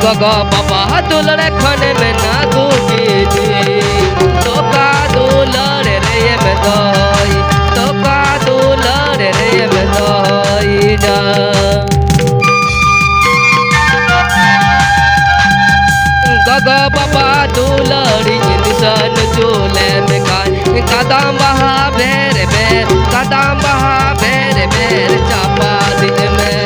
गगा बाबा दुलरे खने में ना गुकी तो का दुलरे रे में दई तो का दुलरे रे में दई जा गगा बाबा दुलरी निशान चोले में खाए कदम बहा बेर बेर कदम बहा बेर बेर चापा दिन में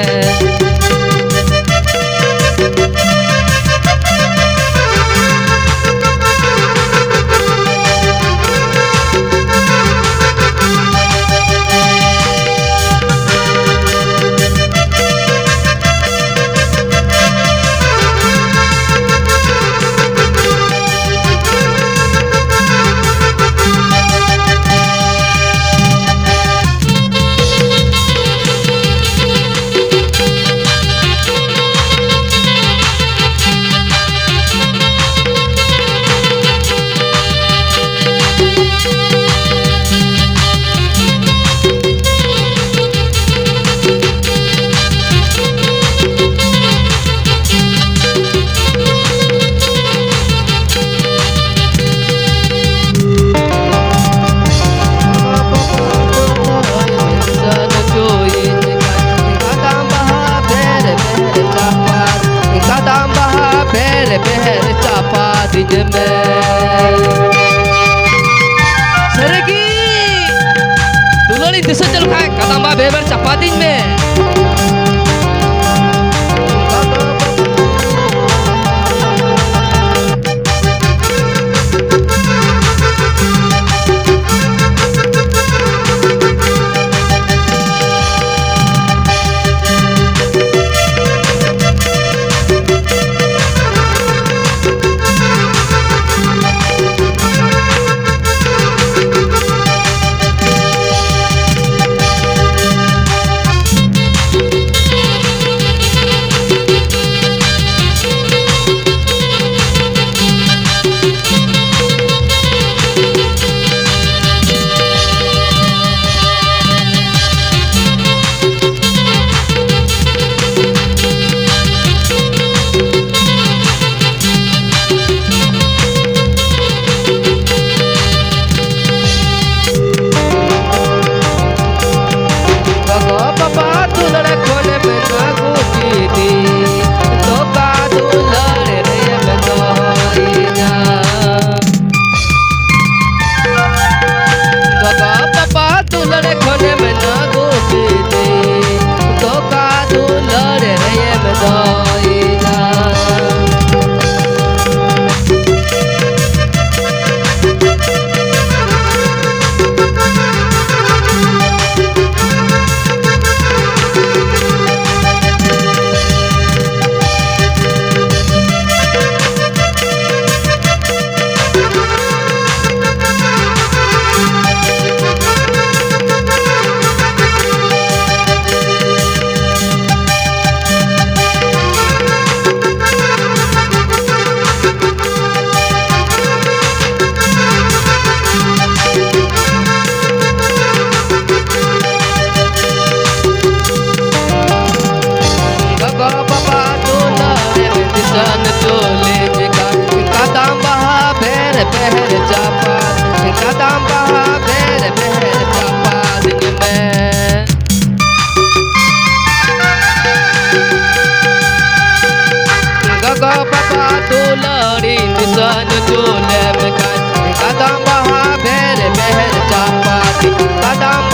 बेहर चापा दिन में सरगी दुलरी दिशा चल खाए कदम बहा बेहर चापा दिन में बेहर चापा कदम बहा बेर बेहर चापा दिन में गगा बाबा दुलरी निशान चोले में खाए कदम बहा बेर बेहर चापा दिन कदम